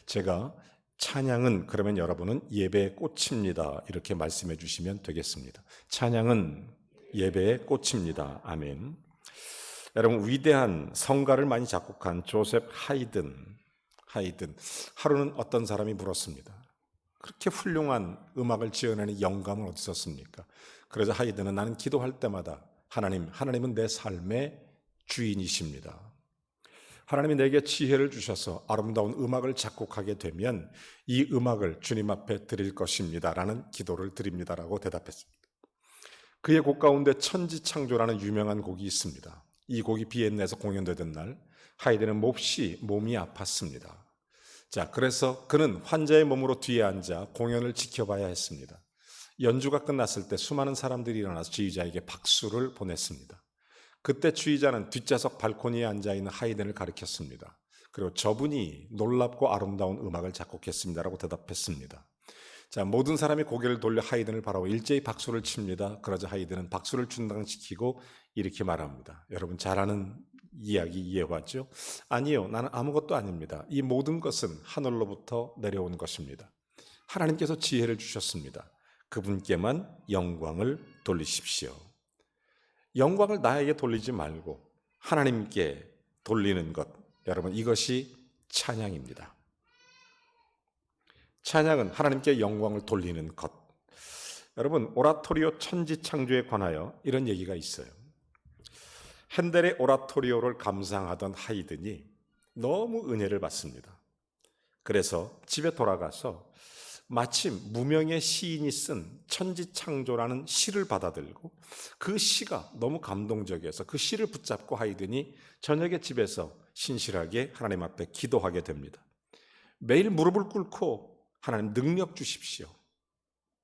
제가 찬양은 그러면 여러분은 예배의 꽃입니다. 이렇게 말씀해 주시면 되겠습니다. 찬양은 예배의 꽃입니다. 아멘. 여러분 위대한 성가를 많이 작곡한 조셉 하이든 하루는 어떤 사람이 물었습니다. 그렇게 훌륭한 음악을 지어내는 영감은 어디서 씁니까? 그래서 하이든은 나는 기도할 때마다 하나님은 내 삶의 주인이십니다. 하나님이 내게 지혜를 주셔서 아름다운 음악을 작곡하게 되면 이 음악을 주님 앞에 드릴 것입니다. 라는 기도를 드립니다라고 대답했습니다. 그의 곡 가운데 천지창조라는 유명한 곡이 있습니다. 이 곡이 비엔나에서 공연되던 날 하이든은 몹시 몸이 아팠습니다. 그래서 그는 환자의 몸으로 뒤에 앉아 공연을 지켜봐야 했습니다. 연주가 끝났을 때 수많은 사람들이 일어나서 지휘자에게 박수를 보냈습니다. 그때 주의자는 뒷좌석 발코니에 앉아있는 하이든을 가리켰습니다. 그리고 저분이 놀랍고 아름다운 음악을 작곡했습니다라고 대답했습니다. 모든 사람이 고개를 돌려 하이든을 바라보고 일제히 박수를 칩니다. 그러자 하이든은 박수를 중단시키고 이렇게 말합니다. 여러분 잘 아는 이야기 이해하죠? 아니요, 나는 아무것도 아닙니다. 이 모든 것은 하늘로부터 내려온 것입니다. 하나님께서 지혜를 주셨습니다. 그분께만 영광을 돌리십시오. 영광을 나에게 돌리지 말고 하나님께 돌리는 것, 여러분 이것이 찬양입니다. 찬양은 하나님께 영광을 돌리는 것. 여러분 오라토리오 천지창조에 관하여 이런 얘기가 있어요. 핸델의 오라토리오를 감상하던 하이든이 너무 은혜를 받습니다. 그래서 집에 돌아가서 마침 무명의 시인이 쓴 천지창조라는 시를 받아들고 그 시가 너무 감동적이어서 그 시를 붙잡고 하이든이 저녁에 집에서 신실하게 하나님 앞에 기도하게 됩니다. 매일 무릎을 꿇고 하나님 능력 주십시오.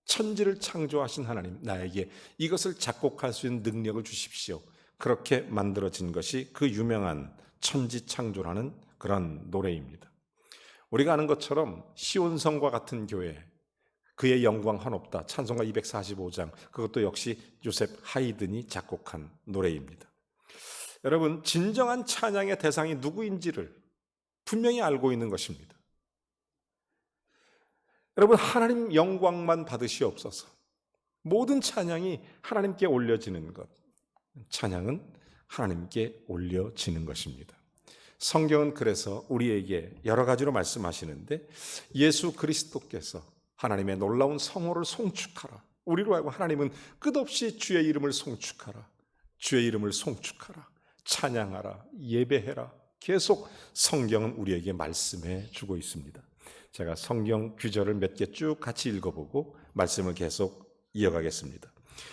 천지를 창조하신 하나님, 나에게 이것을 작곡할 수 있는 능력을 주십시오. 그렇게 만들어진 것이 그 유명한 천지창조라는 그런 노래입니다. 우리가 아는 것처럼 시온성과 같은 교회, 그의 영광 한없다, 찬송가 245장, 그것도 역시 요셉 하이든이 작곡한 노래입니다. 여러분 진정한 찬양의 대상이 누구인지를 분명히 알고 있는 것입니다. 여러분 하나님 영광만 받으시옵소서. 모든 찬양이 하나님께 올려지는 것, 찬양은 하나님께 올려지는 것입니다. 성경은 그래서 우리에게 여러 가지로 말씀하시는데 예수 그리스도께서 하나님의 놀라운 성호를 송축하라. 우리로 하여금 하나님은 끝없이 주의 이름을 송축하라. 주의 이름을 송축하라. 찬양하라. 예배해라. 계속 성경은 우리에게 말씀해 주고 있습니다. 제가 성경 구절을 몇 개 쭉 같이 읽어보고 말씀을 계속 이어가겠습니다.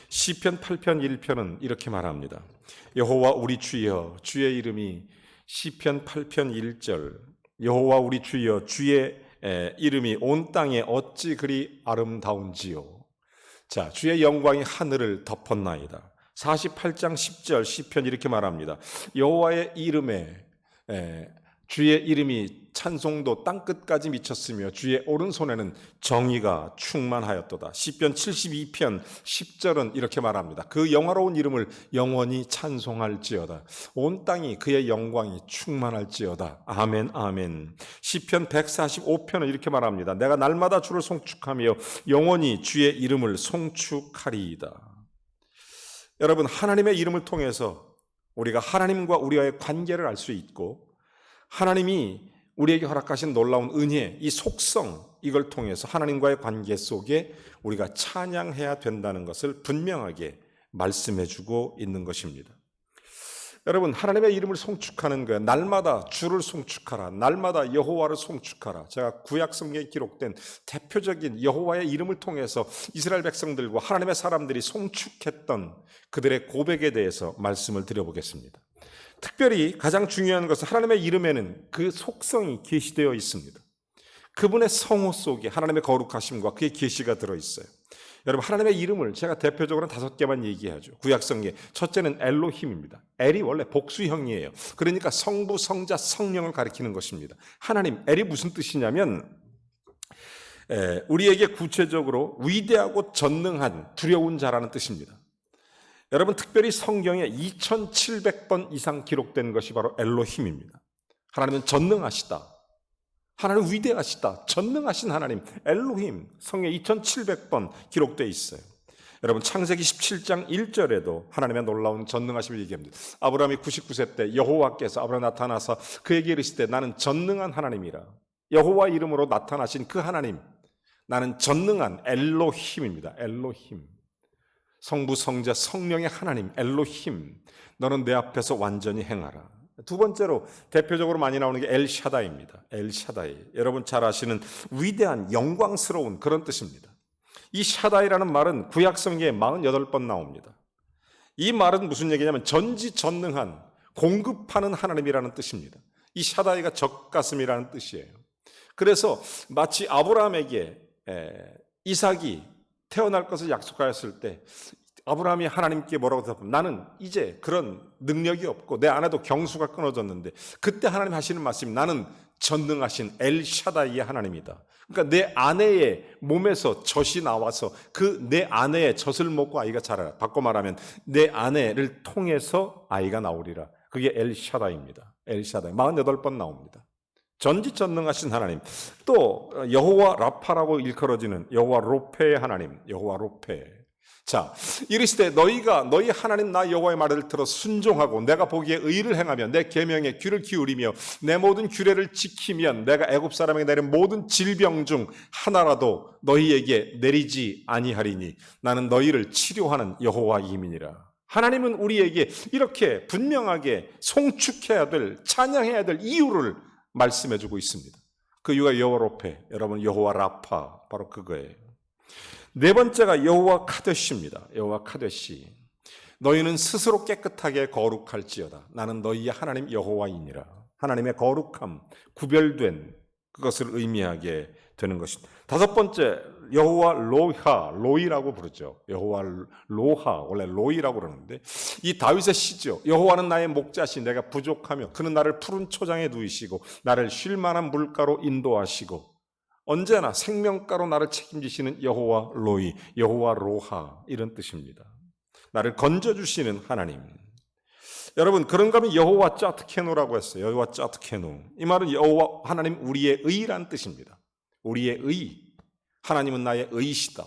시편 8편 1편은 이렇게 말합니다. 여호와 우리 주여, 주의 이름이 시편 8편 1절, 여호와 우리 주여, 주의 이름이 온 땅에 어찌 그리 아름다운지요. 주의 영광이 하늘을 덮었나이다. 48장 10절 시편 이렇게 말합니다. 여호와의 이름에 주의 이름이 찬송도 땅끝까지 미쳤으며 주의 오른손에는 정의가 충만하였도다. 시편 72편 10절은 이렇게 말합니다. 그 영화로운 이름을 영원히 찬송할지어다. 온 땅이 그의 영광이 충만할지어다. 아멘 아멘. 시편 145편은 이렇게 말합니다. 내가 날마다 주를 송축하며 영원히 주의 이름을 송축하리이다. 여러분 하나님의 이름을 통해서 우리가 하나님과 우리와의 관계를 알 수 있고 하나님이 우리에게 허락하신 놀라운 은혜, 이 속성, 이걸 통해서 하나님과의 관계 속에 우리가 찬양해야 된다는 것을 분명하게 말씀해 주고 있는 것입니다. 여러분 하나님의 이름을 송축하는 거예요. 날마다 주를 송축하라. 날마다 여호와를 송축하라. 제가 구약 성경에 기록된 대표적인 여호와의 이름을 통해서 이스라엘 백성들과 하나님의 사람들이 송축했던 그들의 고백에 대해서 말씀을 드려보겠습니다. 특별히 가장 중요한 것은 하나님의 이름에는 그 속성이 계시되어 있습니다. 그분의 성호 속에 하나님의 거룩하심과 그의 계시가 들어있어요. 여러분 하나님의 이름을 제가 대표적으로 5개만 얘기하죠. 구약성경 첫째는 엘로힘입니다. 엘이 원래 복수형이에요. 그러니까 성부, 성자, 성령을 가리키는 것입니다. 하나님, 엘이 무슨 뜻이냐면 우리에게 구체적으로 위대하고 전능한 두려운 자라는 뜻입니다. 여러분 특별히 성경에 2700번 이상 기록된 것이 바로 엘로힘입니다. 하나님은 전능하시다. 하나님 위대하시다. 전능하신 하나님 엘로힘 성경에 2700번 기록되어 있어요. 여러분 창세기 17장 1절에도 하나님의 놀라운 전능하심을 얘기합니다. 아브라함이 99세 때 여호와께서 아브라함 나타나서 그에게 이르시되 나는 전능한 하나님이라. 여호와 이름으로 나타나신 그 하나님, 나는 전능한 엘로힘입니다. 엘로힘. 성부 성자 성령의 하나님 엘로힘, 너는 내 앞에서 완전히 행하라. 두 번째로 대표적으로 많이 나오는 게 엘샤다이입니다. 엘샤다이. 여러분 잘 아시는 위대한 영광스러운 그런 뜻입니다. 이 샤다이라는 말은 구약 성경에 48번 나옵니다. 이 말은 무슨 얘기냐면 전지전능한 공급하는 하나님이라는 뜻입니다. 이 샤다이가 적가슴이라는 뜻이에요. 그래서 마치 아브라함에게 이삭이 태어날 것을 약속하였을 때 아브라함이 하나님께 뭐라고 대답하면 나는 이제 그런 능력이 없고 내 안에도 경수가 끊어졌는데, 그때 하나님 하시는 말씀이 나는 전능하신 엘샤다이의 하나님이다. 그러니까 내 아내의 몸에서 젖이 나와서 그 내 아내의 젖을 먹고 아이가 자라라. 바꿔 말하면 내 아내를 통해서 아이가 나오리라. 그게 엘샤다이입니다. 엘샤다이 48번 나옵니다. 전지전능하신 하나님. 또 여호와 라파라고 일컬어지는 여호와 로페의 하나님, 여호와 로페. 자, 이르시되 너희가 너희 하나님 나 여호와의 말을 들어 순종하고 내가 보기에 의를 행하며 내 계명에 귀를 기울이며 내 모든 규례를 지키면 내가 애굽 사람에게 내린 모든 질병 중 하나라도 너희에게 내리지 아니하리니 나는 너희를 치료하는 여호와이니라. 하나님은 우리에게 이렇게 분명하게 송축해야 될, 찬양해야 될 이유를 말씀해주고 있습니다. 그 이유가 여호와 로페, 여러분 여호와 라파, 바로 그거예요. 네 번째가 여호와 카데시입니다. 여호와 카데시. 너희는 스스로 깨끗하게 거룩할지어다. 나는 너희의 하나님 여호와이니라. 하나님의 거룩함, 구별된 그것을 의미하게 되는 것입니다. 다섯 번째, 여호와 로하, 로이라고 부르죠. 여호와 로하, 원래 로이라고 그러는데 이 다윗의 시죠. 여호와는 나의 목자시 내가 부족하며 그는 나를 푸른 초장에 누이시고 나를 쉴 만한 물가로 인도하시고 언제나 생명가로 나를 책임지시는 여호와 로이, 여호와 로하, 이런 뜻입니다. 나를 건져주시는 하나님. 여러분 그런가 하면 여호와 짜트케노라고 했어요. 여호와 짜트케노. 이 말은 여호와 하나님 우리의 의란 뜻입니다. 우리의 의. 하나님은 나의 의시다.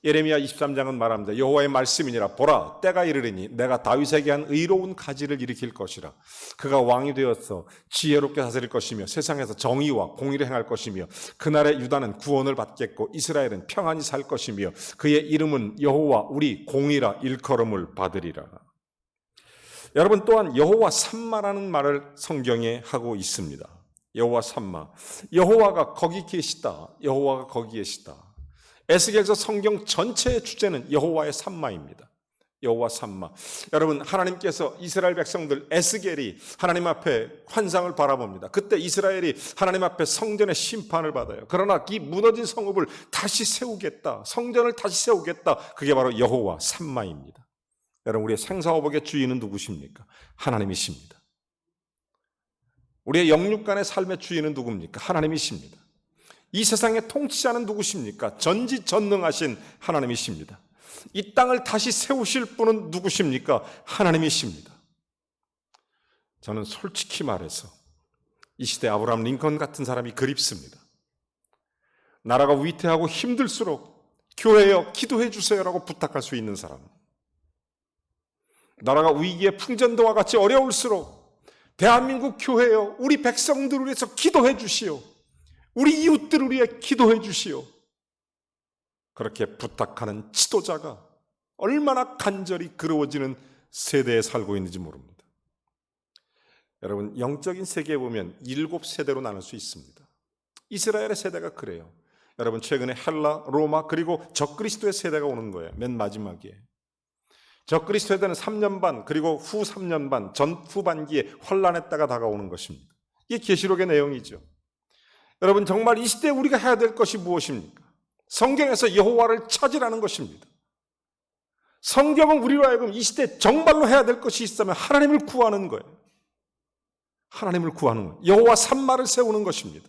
예레미야 23장은 말합니다. 여호와의 말씀이니라. 보라 때가 이르리니 내가 다윗에게 한 의로운 가지를 일으킬 것이라. 그가 왕이 되어서 지혜롭게 다스릴 것이며 세상에서 정의와 공의를 행할 것이며 그날에 유다는 구원을 받겠고 이스라엘은 평안히 살 것이며 그의 이름은 여호와 우리 공의라 일컬음을 받으리라. 여러분 또한 여호와 삼마라는 말을 성경에 하고 있습니다. 여호와 삼마. 여호와가 거기 계시다. 여호와가 거기 계시다. 에스겔서 성경 전체의 주제는 여호와의 삼마입니다. 여호와 삼마. 여러분 하나님께서 이스라엘 백성들 에스겔이 하나님 앞에 환상을 바라봅니다. 그때 이스라엘이 하나님 앞에 성전의 심판을 받아요. 그러나 이 무너진 성읍을 다시 세우겠다. 성전을 다시 세우겠다. 그게 바로 여호와 삼마입니다. 여러분 우리의 생사호복의 주인은 누구십니까? 하나님이십니다. 우리의 영육간의 삶의 주인은 누굽니까? 하나님이십니다. 이 세상의 통치자는 누구십니까? 전지전능하신 하나님이십니다. 이 땅을 다시 세우실 분은 누구십니까? 하나님이십니다. 저는 솔직히 말해서 이 시대 아브라함 링컨 같은 사람이 그립습니다. 나라가 위태하고 힘들수록 교회여 기도해 주세요라고 부탁할 수 있는 사람. 나라가 위기의 풍전도와 같이 어려울수록 대한민국 교회여 우리 백성들을 위해서 기도해 주시오. 우리 이웃들을 위해 기도해 주시오. 그렇게 부탁하는 지도자가 얼마나 간절히 그리워지는 세대에 살고 있는지 모릅니다. 여러분 영적인 세계에 보면 7세대로 나눌 수 있습니다. 이스라엘의 세대가 그래요. 여러분 최근에 헬라, 로마 그리고 적그리스도의 세대가 오는 거예요. 맨 마지막에. 적그리스도 세대는 3년 반 그리고 후 3년 반 전 후반기에 환란의 때가 다가오는 것입니다. 이게 계시록의 내용이죠. 여러분 정말 이 시대에 우리가 해야 될 것이 무엇입니까? 성경에서 여호와를 찾으라는 것입니다. 성경은 우리로 하여금 이 시대에 정말로 해야 될 것이 있으면 하나님을 구하는 거예요. 하나님을 구하는 거예요. 여호와 삼마를 세우는 것입니다.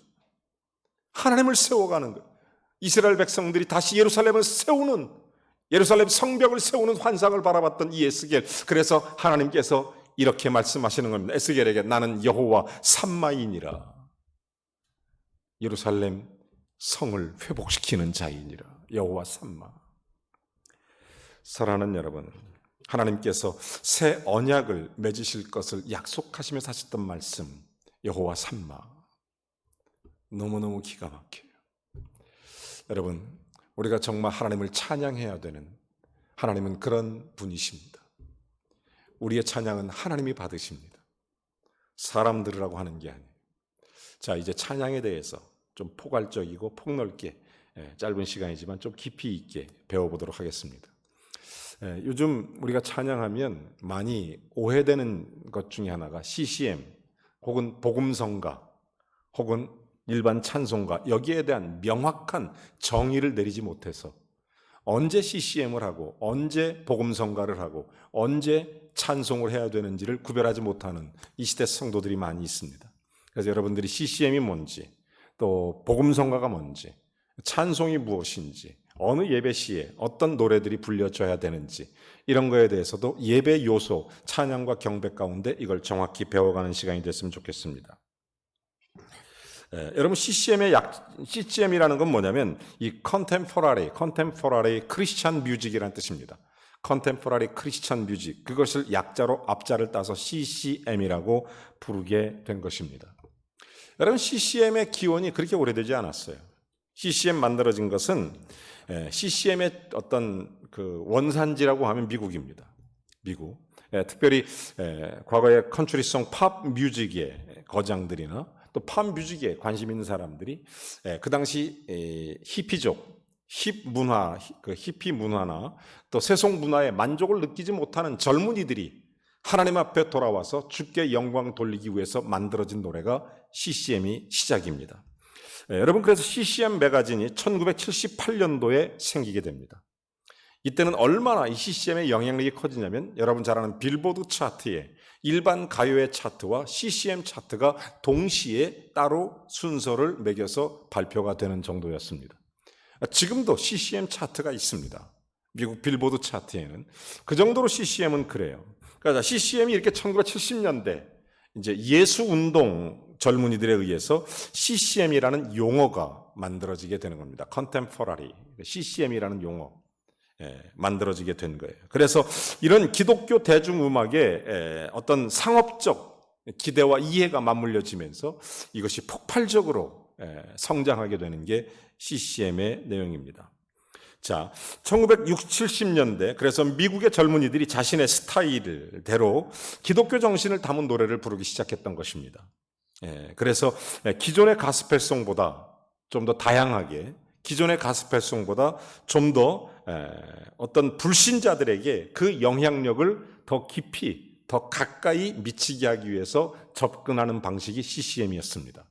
하나님을 세워가는 거예요. 이스라엘 백성들이 다시 예루살렘을 세우는, 예루살렘 성벽을 세우는 환상을 바라봤던 이 에스겔. 그래서 하나님께서 이렇게 말씀하시는 겁니다. 에스겔에게 나는 여호와 삼마이니라. 예루살렘 성을 회복시키는 자이니라. 여호와 삼마. 사랑하는 여러분, 하나님께서 새 언약을 맺으실 것을 약속하시면서 하셨던 말씀, 여호와 삼마. 너무너무 기가 막혀요. 여러분, 우리가 정말 하나님을 찬양해야 되는, 하나님은 그런 분이십니다. 우리의 찬양은 하나님이 받으십니다. 사람 들으라고 하는 게 아니에요. 자, 이제 찬양에 대해서 좀 포괄적이고 폭넓게, 짧은 시간이지만 좀 깊이 있게 배워보도록 하겠습니다. 요즘 우리가 찬양하면 많이 오해되는 것 중에 하나가 CCM 혹은 복음성가 혹은 일반 찬송가, 여기에 대한 명확한 정의를 내리지 못해서 언제 CCM을 하고 언제 복음성가를 하고 언제 찬송을 해야 되는지를 구별하지 못하는 이 시대 성도들이 많이 있습니다. 그래서 여러분들이 CCM이 뭔지, 또 복음성가가 뭔지, 찬송이 무엇인지, 어느 예배 시에 어떤 노래들이 불려져야 되는지, 이런 거에 대해서도 예배 요소, 찬양과 경배 가운데 이걸 정확히 배워가는 시간이 됐으면 좋겠습니다. 여러분, CCM이라는 건 뭐냐면 이 Contemporary Christian Music이라는 뜻입니다. Contemporary Christian Music, 그것을 약자로 앞자를 따서 CCM이라고 부르게 된 것입니다. 여러분, CCM의 기원이 그렇게 오래되지 않았어요. CCM 만들어진 것은 CCM의 어떤 그 원산지라고 하면 미국입니다. 미국. 특별히 과거의 컨트리송 팝 뮤직의 거장들이나 또 팝 뮤직에 관심 있는 사람들이 그 당시 히피족, 히피 문화나 또 세속 문화에 만족을 느끼지 못하는 젊은이들이 하나님 앞에 돌아와서 주께 영광 돌리기 위해서 만들어진 노래가 CCM이 시작입니다. 여러분, 그래서 CCM 매거진이 1978년도에 생기게 됩니다. 이때는 얼마나 이 CCM의 영향력이 커지냐면 여러분 잘 아는 빌보드 차트에 일반 가요의 차트와 CCM 차트가 동시에 따로 순서를 매겨서 발표가 되는 정도였습니다. 지금도 CCM 차트가 있습니다. 미국 빌보드 차트에는. 그 정도로 CCM은 그래요. 그러니까 CCM이 이렇게 1970년대 이제 예수운동 젊은이들에 의해서 CCM이라는 용어가 만들어지게 되는 겁니다. Contemporary, CCM이라는 용어. 만들어지게 된 거예요. 그래서 이런 기독교 대중음악의 어떤 상업적 기대와 이해가 맞물려지면서 이것이 폭발적으로 성장하게 되는 게 CCM의 내용입니다. 자, 1960, 70년대, 그래서 미국의 젊은이들이 자신의 스타일대로 기독교 정신을 담은 노래를 부르기 시작했던 것입니다. 그래서 기존의 가스펠송보다 좀 더 다양하게, 기존의 가스펠송보다 좀 더 어떤 불신자들에게 그 영향력을 더 깊이, 더 가까이 미치게 하기 위해서 접근하는 방식이 CCM이었습니다.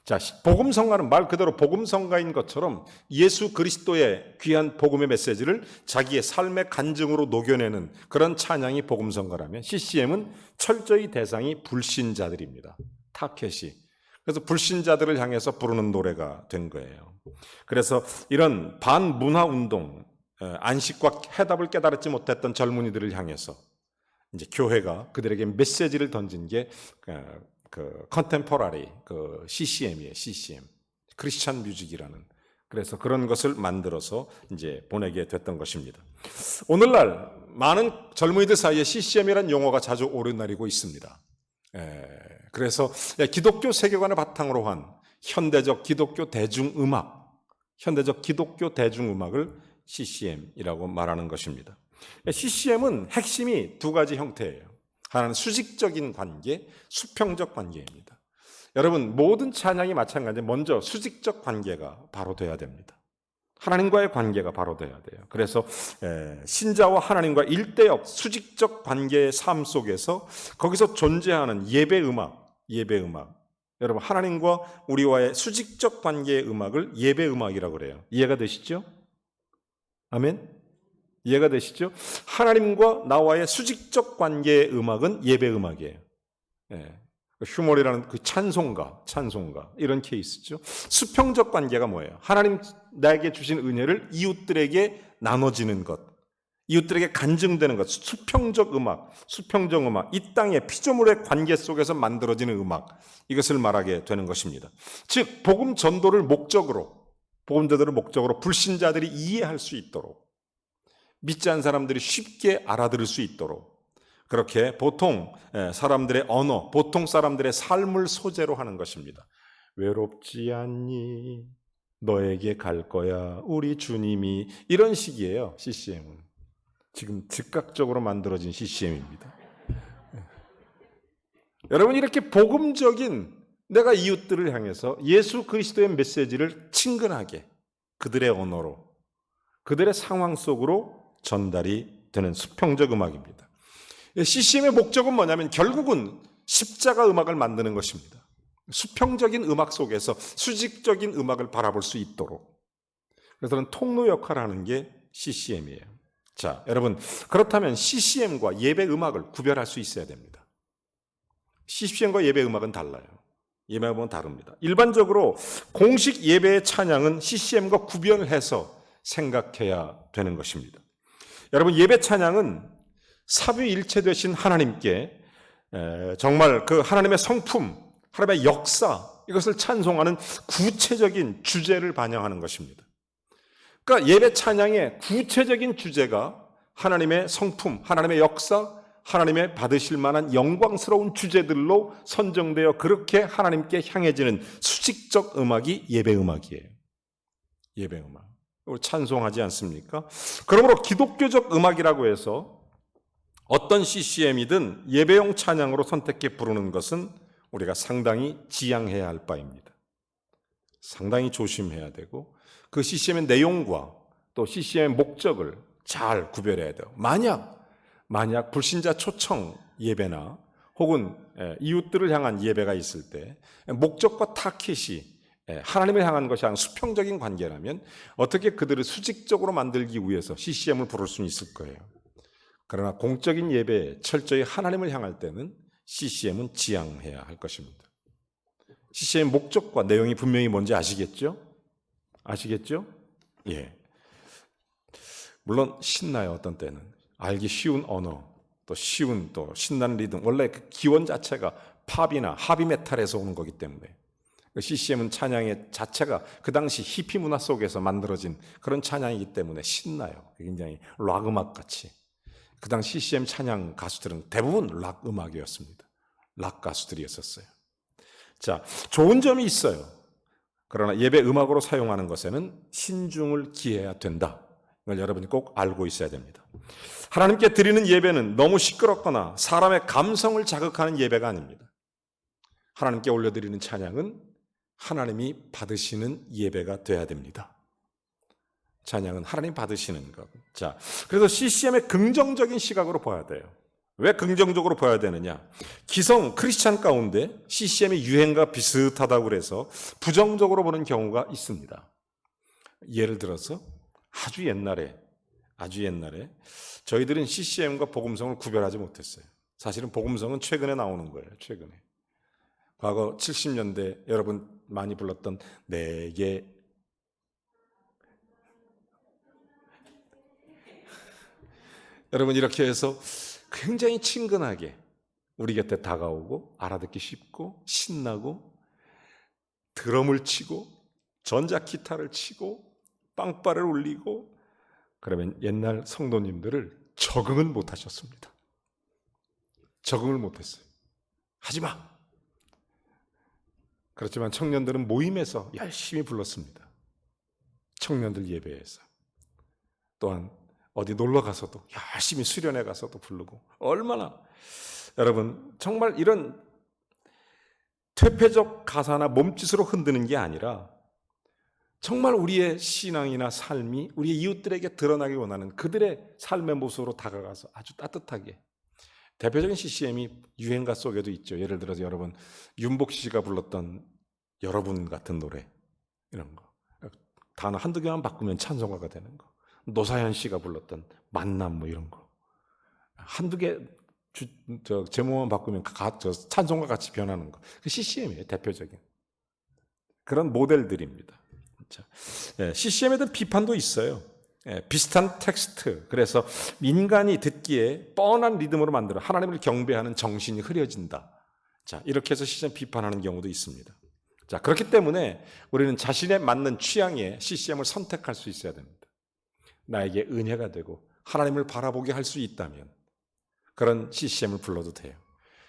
자, 복음성가는 말 그대로 복음성가인 것처럼 예수 그리스도의 귀한 복음의 메시지를 자기의 삶의 간증으로 녹여내는 그런 찬양이 복음성가라면 CCM은 철저히 대상이 불신자들입니다. 타켓이. 그래서 불신자들을 향해서 부르는 노래가 된 거예요. 그래서 이런 반문화운동, 안식과 해답을 깨달지 못했던 젊은이들을 향해서 이제 교회가 그들에게 메시지를 던진 게 그 컨템포러리, 그 CCM이에요. CCM, 크리스찬 뮤직이라는. 그래서 그런 것을 만들어서 이제 보내게 됐던 것입니다. 오늘날 많은 젊은이들 사이에 CCM이라는 용어가 자주 오르내리고 있습니다. 그래서 기독교 세계관을 바탕으로 한 현대적 기독교 대중음악을 CCM이라고 말하는 것입니다. CCM은 핵심이 두 가지 형태예요. 하나는 수직적인 관계, 수평적 관계입니다. 여러분, 모든 찬양이 마찬가지로 먼저 수직적 관계가 바로 돼야 됩니다. 하나님과의 관계가 바로 돼야 돼요. 그래서 신자와 하나님과 일대역 수직적 관계의 삶 속에서 거기서 존재하는 예배음악. 여러분, 하나님과 우리와의 수직적 관계의 음악을 예배음악이라고 그래요. 이해가 되시죠? 아멘? 이해가 되시죠? 하나님과 나와의 수직적 관계의 음악은 예배음악이에요. 휴머리라는 그 찬송가 이런 케이스죠. 수평적 관계가 뭐예요? 하나님 나에게 주신 은혜를 이웃들에게 나눠지는 것. 이웃들에게 간증되는 것, 수평적 음악, 수평적 음악, 이 땅의 피조물의 관계 속에서 만들어지는 음악, 이것을 말하게 되는 것입니다. 즉 복음 전도를 목적으로 불신자들이 이해할 수 있도록, 믿지 않은 사람들이 쉽게 알아들을 수 있도록, 그렇게 보통 사람들의 언어, 보통 사람들의 삶을 소재로 하는 것입니다. 외롭지 않니? 너에게 갈 거야. 우리 주님이. 이런 식이에요. CCM은. 지금 즉각적으로 만들어진 CCM입니다. 여러분, 이렇게 복음적인, 내가 이웃들을 향해서 예수 그리스도의 메시지를 친근하게 그들의 언어로, 그들의 상황 속으로 전달이 되는 수평적 음악입니다. CCM의 목적은 뭐냐면 결국은 십자가 음악을 만드는 것입니다. 수평적인 음악 속에서 수직적인 음악을 바라볼 수 있도록. 그래서 통로 역할을 하는 게 CCM이에요. 자, 여러분, 그렇다면 CCM과 예배 음악을 구별할 수 있어야 됩니다. CCM과 예배 음악은 달라요. 예배 음악은 다릅니다. 일반적으로 공식 예배의 찬양은 CCM과 구별을 해서 생각해야 되는 것입니다. 여러분, 예배 찬양은 삼위일체 되신 하나님께 정말 그 하나님의 성품, 하나님의 역사, 이것을 찬송하는 구체적인 주제를 반영하는 것입니다. 그러니까 예배 찬양의 구체적인 주제가 하나님의 성품, 하나님의 역사, 하나님의 받으실 만한 영광스러운 주제들로 선정되어 그렇게 하나님께 향해지는 수직적 음악이 예배 음악이에요. 예배 음악. 찬송하지 않습니까? 그러므로 기독교적 음악이라고 해서 어떤 CCM이든 예배용 찬양으로 선택해 부르는 것은 우리가 상당히 지양해야 할 바입니다. 상당히 조심해야 되고 그 CCM의 내용과 또 CCM의 목적을 잘 구별해야 돼요. 만약 불신자 초청 예배나 혹은 이웃들을 향한 예배가 있을 때 목적과 타깃이 하나님을 향한 것이 아니라 수평적인 관계라면 어떻게 그들을 수직적으로 만들기 위해서 CCM을 부를 수는 있을 거예요. 그러나 공적인 예배에 철저히 하나님을 향할 때는 CCM은 지양해야 할 것입니다. CCM의 목적과 내용이 분명히 뭔지 아시겠죠? 아시겠죠? 예. 물론 신나요, 어떤 때는. 알기 쉬운 언어, 또 쉬운 또 신나는 리듬. 원래 그 기원 자체가 팝이나 하비메탈에서 오는 거기 때문에 CCM은 찬양의 자체가 그 당시 히피 문화 속에서 만들어진 그런 찬양이기 때문에 신나요. 굉장히 락 음악 같이. 그 당시 CCM 찬양 가수들은 대부분 락 음악이었습니다. 락 가수들이었어요. 자, 좋은 점이 있어요. 그러나 예배 음악으로 사용하는 것에는 신중을 기해야 된다. 이걸 여러분이 꼭 알고 있어야 됩니다. 하나님께 드리는 예배는 너무 시끄럽거나 사람의 감성을 자극하는 예배가 아닙니다. 하나님께 올려드리는 찬양은 하나님이 받으시는 예배가 돼야 됩니다. 찬양은 하나님 받으시는 것. 자, 그래서 CCM의 긍정적인 시각으로 봐야 돼요. 왜 긍정적으로 봐야 되느냐? 기성 크리스찬 가운데 CCM의 유행과 비슷하다고 그래서 부정적으로 보는 경우가 있습니다. 예를 들어서 아주 옛날에 저희들은 CCM과 복음성을 구별하지 못했어요. 사실은 복음성은 최근에 나오는 거예요. 최근에. 과거 70년대 여러분 많이 불렀던 내게 여러분 이렇게 해서 굉장히 친근하게 우리 곁에 다가오고 알아듣기 쉽고 신나고 드럼을 치고 전자기타를 치고 빵빠를 울리고 그러면 옛날 성도님들을 적응을 못하셨습니다. 적응을 못했어요. 하지마. 그렇지만 청년들은 모임에서 열심히 불렀습니다. 청년들 예배에서. 또한 어디 놀러 가서도 열심히 수련회 가서도 부르고 얼마나 여러분 정말 이런 퇴폐적 가사나 몸짓으로 흔드는 게 아니라 정말 우리의 신앙이나 삶이 우리 이웃들에게 드러나기 원하는 그들의 삶의 모습으로 다가가서 아주 따뜻하게 대표적인 CCM이 유행가 속에도 있죠. 예를 들어서 여러분 윤복 씨가 불렀던 여러분 같은 노래 이런 거 단어 한두 개만 바꾸면 찬송가가 되는 거 노사연 씨가 불렀던 만남 뭐 이런 거 한두 개 제목만 바꾸면 찬송가 같이 변하는 거 그 CCM이에요. 대표적인 그런 모델들입니다. CCM에 대한 비판도 있어요. 비슷한 텍스트, 그래서 민간이 듣기에 뻔한 리듬으로 만들어 하나님을 경배하는 정신이 흐려진다. 자, 이렇게 해서 CCM 비판하는 경우도 있습니다. 자, 그렇기 때문에 우리는 자신에 맞는 취향의 CCM을 선택할 수 있어야 됩니다. 나에게 은혜가 되고 하나님을 바라보게 할 수 있다면 그런 CCM을 불러도 돼요.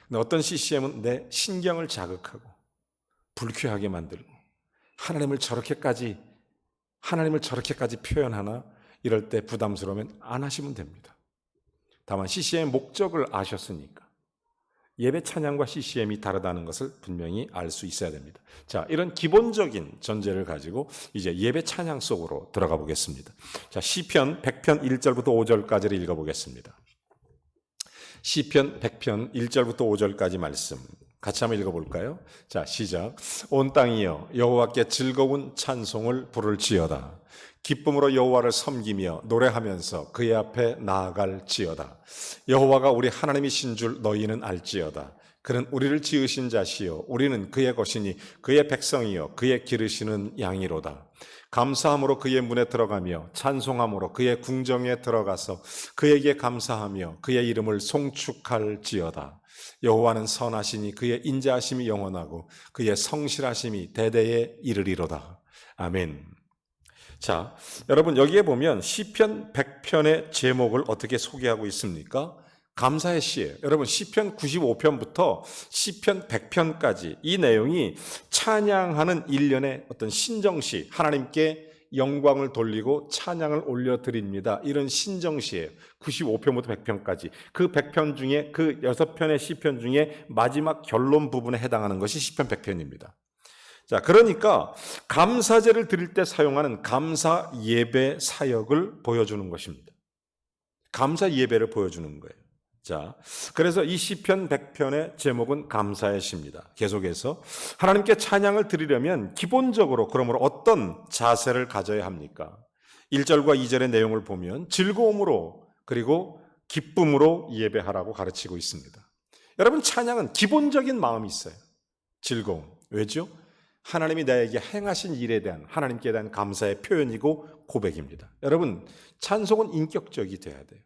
근데 어떤 CCM은 내 신경을 자극하고 불쾌하게 만들고 하나님을 저렇게까지 표현하나, 이럴 때 부담스러우면 안 하시면 됩니다. 다만 CCM의 목적을 아셨으니까 예배 찬양과 CCM이 다르다는 것을 분명히 알 수 있어야 됩니다. 자, 이런 기본적인 전제를 가지고 이제 예배 찬양 속으로 들어가 보겠습니다. 자, 시편 100편 1절부터 5절까지를 읽어보겠습니다. 시편 100편 1절부터 5절까지 말씀 같이 한번 읽어볼까요? 자, 시작. 온 땅이여 여호와께 즐거운 찬송을 부를지어다. 기쁨으로 여호와를 섬기며 노래하면서 그의 앞에 나아갈지어다. 여호와가 우리 하나님이신 줄 너희는 알지어다. 그는 우리를 지으신 자시요 우리는 그의 것이니 그의 백성이요 그의 기르시는 양이로다. 감사함으로 그의 문에 들어가며 찬송함으로 그의 궁정에 들어가서 그에게 감사하며 그의 이름을 송축할지어다. 여호와는 선하시니 그의 인자하심이 영원하고 그의 성실하심이 대대에 이르리로다. 아멘. 자, 여러분 여기에 보면 시편 100편의 제목을 어떻게 소개하고 있습니까? 감사의 시예요. 여러분 시편 95편부터 시편 100편까지 이 내용이 찬양하는 일련의 어떤 신정시, 하나님께 영광을 돌리고 찬양을 올려드립니다. 이런 신정시예요. 95편부터 100편까지. 그 100편 중에 그 6편의 시편 중에 마지막 결론 부분에 해당하는 것이 시편 100편입니다. 자, 그러니까 감사제를 드릴 때 사용하는 감사 예배 사역을 보여주는 것입니다. 감사 예배를 보여주는 거예요. 자, 그래서 이 시편 100편의 제목은 감사의 시입니다. 계속해서 하나님께 찬양을 드리려면 기본적으로 그러므로 어떤 자세를 가져야 합니까? 1절과 2절의 내용을 보면 즐거움으로 그리고 기쁨으로 예배하라고 가르치고 있습니다. 여러분 찬양은 기본적인 마음이 있어요. 즐거움. 왜죠? 하나님이 나에게 행하신 일에 대한 하나님께 대한 감사의 표현이고 고백입니다. 여러분 찬송은 인격적이 돼야 돼요.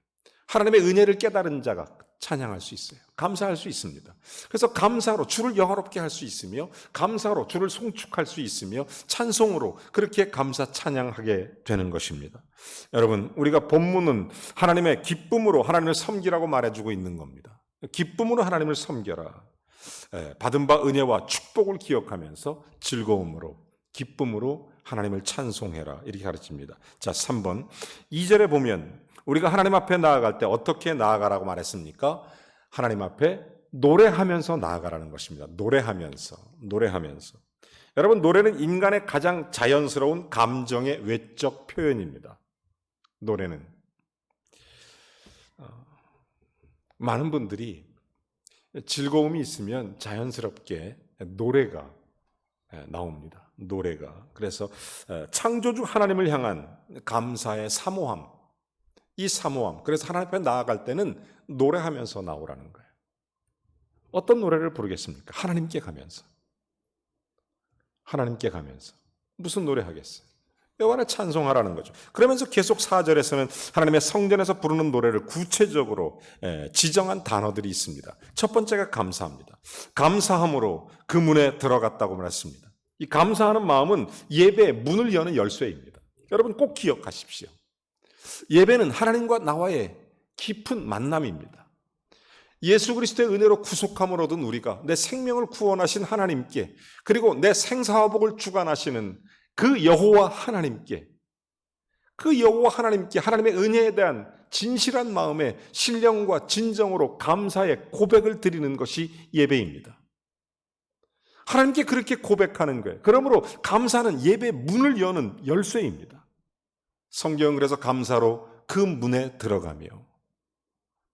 하나님의 은혜를 깨달은 자가 찬양할 수 있어요. 감사할 수 있습니다. 그래서 감사로 주를 영화롭게 할 수 있으며 감사로 주를 송축할 수 있으며 찬송으로 그렇게 감사 찬양하게 되는 것입니다. 여러분 우리가 본문은 하나님의 기쁨으로 하나님을 섬기라고 말해주고 있는 겁니다. 기쁨으로 하나님을 섬겨라. 받은 바 은혜와 축복을 기억하면서 즐거움으로 기쁨으로 하나님을 찬송해라 이렇게 가르칩니다. 자, 3번 2절에 보면 우리가 하나님 앞에 나아갈 때 어떻게 나아가라고 말했습니까? 하나님 앞에 노래하면서 나아가라는 것입니다. 노래하면서. 여러분 노래는 인간의 가장 자연스러운 감정의 외적 표현입니다. 노래는 많은 분들이 즐거움이 있으면 자연스럽게 노래가 나옵니다. 노래가. 그래서 창조주 하나님을 향한 감사의 사모함, 이 사모함. 그래서 하나님 앞에 나아갈 때는 노래하면서 나오라는 거예요. 어떤 노래를 부르겠습니까? 하나님께 가면서. 무슨 노래 하겠어요? 여호와를 찬송하라는 거죠. 그러면서 계속 4절에서는 하나님의 성전에서 부르는 노래를 구체적으로 지정한 단어들이 있습니다. 첫 번째가 감사합니다. 감사함으로 그 문에 들어갔다고 말했습니다. 이 감사하는 마음은 예배의 문을 여는 열쇠입니다. 여러분 꼭 기억하십시오. 예배는 하나님과 나와의 깊은 만남입니다. 예수 그리스도의 은혜로 구속함을 얻은 우리가 내 생명을 구원하신 하나님께 그리고 내 생사화복을 주관하시는 그 여호와 하나님께 하나님의 은혜에 대한 진실한 마음의 신령과 진정으로 감사의 고백을 드리는 것이 예배입니다. 하나님께 그렇게 고백하는 거예요. 그러므로 감사는 예배의 문을 여는 열쇠입니다. 성경은 그래서 감사로 그 문에 들어가며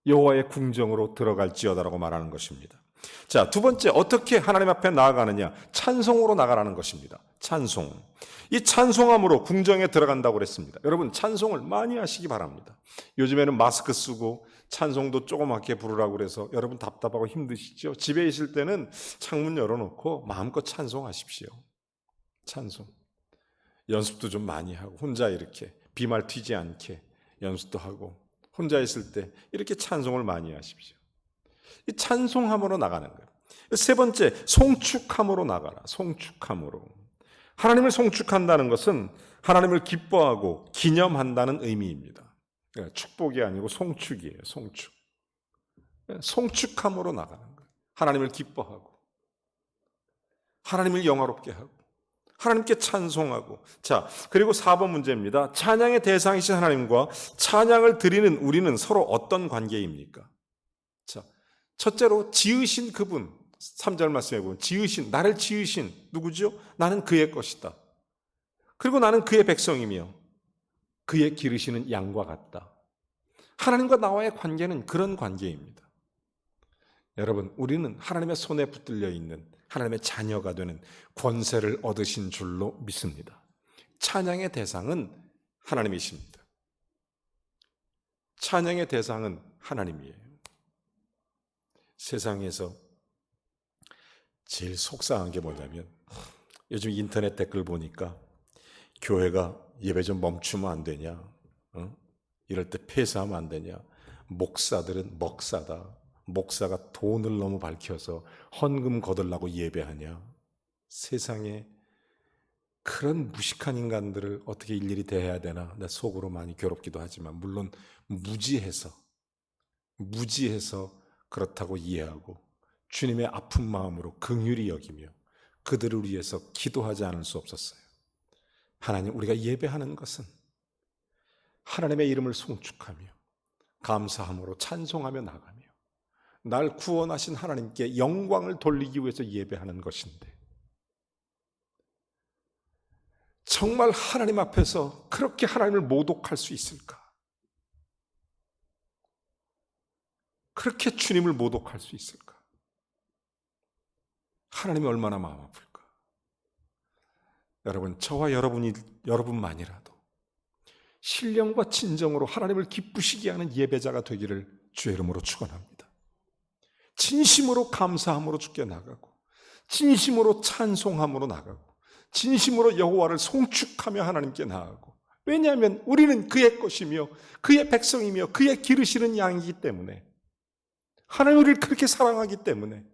여호와의 궁정으로 들어갈지어다라고 말하는 것입니다. 자, 두 번째 어떻게 하나님 앞에 나아가느냐? 찬송으로 나가라는 것입니다. 찬송. 이 찬송함으로 궁정에 들어간다고 그랬습니다. 여러분 찬송을 많이 하시기 바랍니다. 요즘에는 마스크 쓰고 찬송도 조그맣게 부르라고 그래서 여러분 답답하고 힘드시죠? 집에 있을 때는 창문 열어놓고 마음껏 찬송하십시오. 찬송. 연습도 좀 많이 하고 혼자 이렇게 비말 튀지 않게 연습도 하고 혼자 있을 때 이렇게 찬송을 많이 하십시오. 이 찬송함으로 나가는 거예요. 세 번째, 송축함으로 나가라. 송축함으로. 하나님을 송축한다는 것은 하나님을 기뻐하고 기념한다는 의미입니다. 축복이 아니고 송축이에요. 송축. 송축함으로 나가는 거예요. 하나님을 기뻐하고 하나님을 영화롭게 하고 하나님께 찬송하고. 자, 그리고 4번 문제입니다. 찬양의 대상이신 하나님과 찬양을 드리는 우리는 서로 어떤 관계입니까? 자, 첫째로 지으신 그분, 3절 말씀해 보면 나를 지으신 누구죠? 나는 그의 것이다. 그리고 나는 그의 백성이며 그의 기르시는 양과 같다. 하나님과 나와의 관계는 그런 관계입니다. 여러분, 우리는 하나님의 손에 붙들려 있는 하나님의 자녀가 되는 권세를 얻으신 줄로 믿습니다. 찬양의 대상은 하나님이십니다. 찬양의 대상은 하나님이에요. 세상에서 제일 속상한 게 뭐냐면 요즘 인터넷 댓글 보니까 교회가 예배 좀 멈추면 안 되냐, 이럴 때 폐쇄하면 안 되냐, 목사들은 먹사다, 목사가 돈을 너무 밝혀서 헌금 거들라고 예배하냐. 세상에 그런 무식한 인간들을 어떻게 일일이 대해야 되나 내 속으로 많이 괴롭기도 하지만, 물론 무지해서 그렇다고 이해하고 주님의 아픈 마음으로 긍휼히 여기며 그들을 위해서 기도하지 않을 수 없었어요. 하나님, 우리가 예배하는 것은 하나님의 이름을 송축하며 감사함으로 찬송하며 나가며 날 구원하신 하나님께 영광을 돌리기 위해서 예배하는 것인데, 정말 하나님 앞에서 그렇게 하나님을 모독할 수 있을까? 그렇게 주님을 모독할 수 있을까? 하나님이 얼마나 마음 아플까? 여러분, 저와 여러분만이라도 신령과 진정으로 하나님을 기쁘시게 하는 예배자가 되기를 주의 이름으로 축원합니다. 진심으로 감사함으로 주께 나가고, 진심으로 찬송함으로 나가고, 진심으로 여호와를 송축하며 하나님께 나아가고. 왜냐하면 우리는 그의 것이며 그의 백성이며 그의 기르시는 양이기 때문에, 하나님 우리를 그렇게 사랑하기 때문에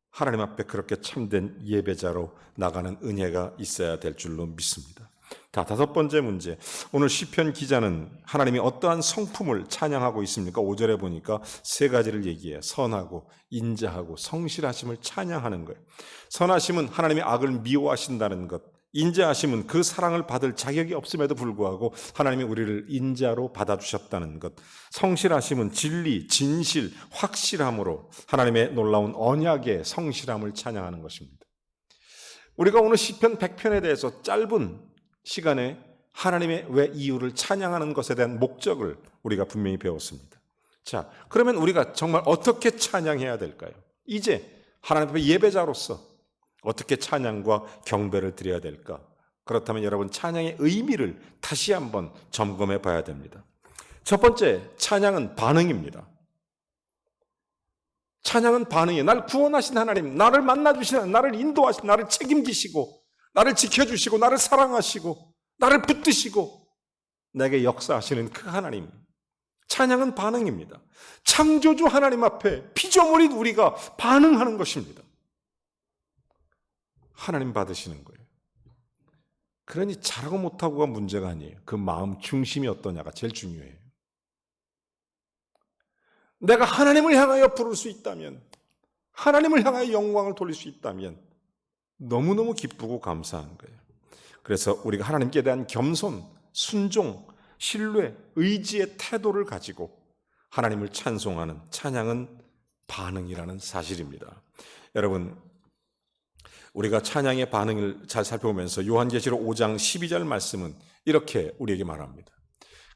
하나님 앞에 그렇게 참된 예배자로 나가는 은혜가 있어야 될 줄로 믿습니다. 다섯 번째 문제. 오늘 시편 기자는 하나님이 어떠한 성품을 찬양하고 있습니까? 5절에 보니까 세 가지를 얘기해요. 선하고 인자하고 성실하심을 찬양하는 거예요. 선하심은 하나님의 악을 미워하신다는 것, 인자하심은 그 사랑을 받을 자격이 없음에도 불구하고 하나님이 우리를 인자로 받아주셨다는 것, 성실하심은 진리, 진실, 확실함으로 하나님의 놀라운 언약의 성실함을 찬양하는 것입니다. 우리가 오늘 시편 100편에 대해서 짧은 시간에 하나님의 왜 이유를 찬양하는 것에 대한 목적을 우리가 분명히 배웠습니다. 자, 그러면 우리가 정말 어떻게 찬양해야 될까요? 이제 하나님 앞에 예배자로서 어떻게 찬양과 경배를 드려야 될까? 그렇다면 여러분, 찬양의 의미를 다시 한번 점검해 봐야 됩니다. 첫 번째, 찬양은 반응입니다. 찬양은 반응이에요. 나를 구원하신 하나님, 나를 만나주신 하나님, 나를 인도하신, 나를 책임지시고 나를 지켜주시고 나를 사랑하시고 나를 붙드시고 내게 역사하시는 그 하나님. 찬양은 반응입니다. 창조주 하나님 앞에 피조물인 우리가 반응하는 것입니다. 하나님 받으시는 거예요. 그러니 잘하고 못하고가 문제가 아니에요. 그 마음 중심이 어떠냐가 제일 중요해요. 내가 하나님을 향하여 부를 수 있다면, 하나님을 향하여 영광을 돌릴 수 있다면 너무너무 기쁘고 감사한 거예요. 그래서 우리가 하나님께 대한 겸손, 순종, 신뢰, 의지의 태도를 가지고 하나님을 찬송하는 찬양은 반응이라는 사실입니다. 여러분, 우리가 찬양의 반응을 잘 살펴보면서 요한계시록 5장 12절 말씀은 이렇게 우리에게 말합니다.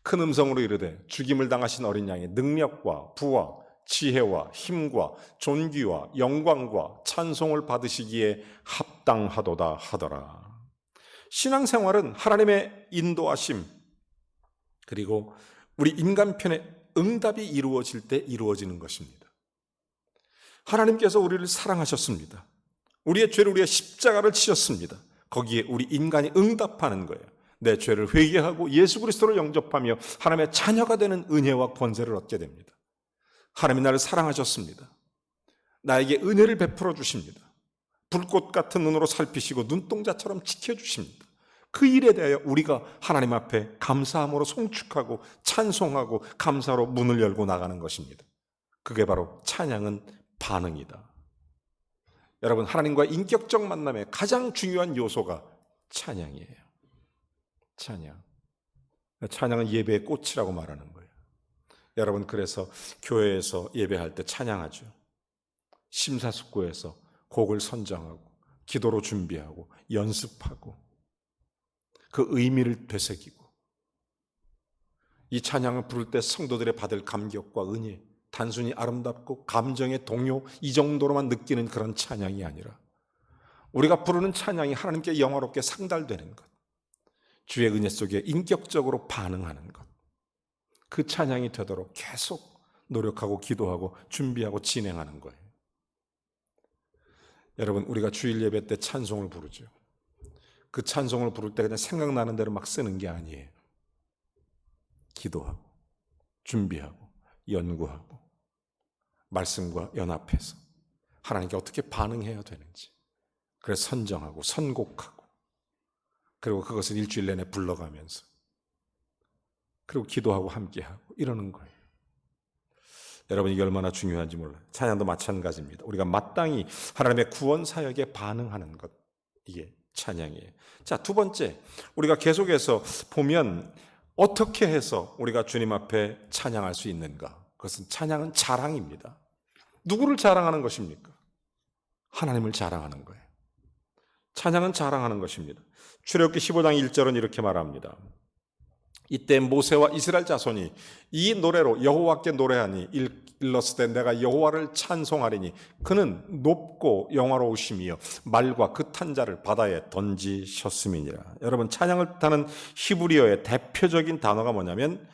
큰 음성으로 이르되 죽임을 당하신 어린 양의 능력과 부와 지혜와 힘과 존귀와 영광과 찬송을 받으시기에 합당하도다 하더라. 신앙생활은 하나님의 인도하심, 그리고 우리 인간 편의 응답이 이루어질 때 이루어지는 것입니다. 하나님께서 우리를 사랑하셨습니다. 우리의 죄를, 우리의 십자가를 치셨습니다. 거기에 우리 인간이 응답하는 거예요. 내 죄를 회개하고 예수 그리스도를 영접하며 하나님의 자녀가 되는 은혜와 권세를 얻게 됩니다. 하나님이 나를 사랑하셨습니다. 나에게 은혜를 베풀어 주십니다. 불꽃 같은 눈으로 살피시고 눈동자처럼 지켜주십니다. 그 일에 대하여 우리가 하나님 앞에 감사함으로 송축하고 찬송하고 감사로 문을 열고 나가는 것입니다. 그게 바로 찬양은 반응이다. 여러분, 하나님과 인격적 만남의 가장 중요한 요소가 찬양이에요. 찬양. 찬양은 예배의 꽃이라고 말하는 거예요. 여러분, 그래서 교회에서 예배할 때 찬양하죠. 심사숙고해서 곡을 선정하고 기도로 준비하고 연습하고 그 의미를 되새기고, 이 찬양을 부를 때 성도들의 받을 감격과 은혜, 단순히 아름답고 감정의 동요 이 정도로만 느끼는 그런 찬양이 아니라 우리가 부르는 찬양이 하나님께 영화롭게 상달되는 것, 주의 은혜 속에 인격적으로 반응하는 것, 그 찬양이 되도록 계속 노력하고 기도하고 준비하고 진행하는 거예요. 여러분, 우리가 주일 예배 때 찬송을 부르죠. 그 찬송을 부를 때 그냥 생각나는 대로 막 쓰는 게 아니에요. 기도하고 준비하고 연구하고 말씀과 연합해서 하나님께 어떻게 반응해야 되는지, 그래서 선정하고 선곡하고, 그리고 그것을 일주일 내내 불러가면서, 그리고 기도하고 함께하고 이러는 거예요. 여러분, 이게 얼마나 중요한지 몰라요. 찬양도 마찬가지입니다. 우리가 마땅히 하나님의 구원 사역에 반응하는 것, 이게 찬양이에요. 자, 두 번째, 우리가 계속해서 보면 어떻게 해서 우리가 주님 앞에 찬양할 수 있는가? 그것은 찬양은 자랑입니다. 누구를 자랑하는 것입니까? 하나님을 자랑하는 거예요. 찬양은 자랑하는 것입니다. 출애굽기 15장 1절은 이렇게 말합니다. 이때 모세와 이스라엘 자손이 이 노래로 여호와께 노래하니 일렀을 때 내가 여호와를 찬송하리니 그는 높고 영화로우심이요 말과 그 탄자를 바다에 던지셨음이니라. 여러분, 찬양을 뜻하는 히브리어의 대표적인 단어가 뭐냐면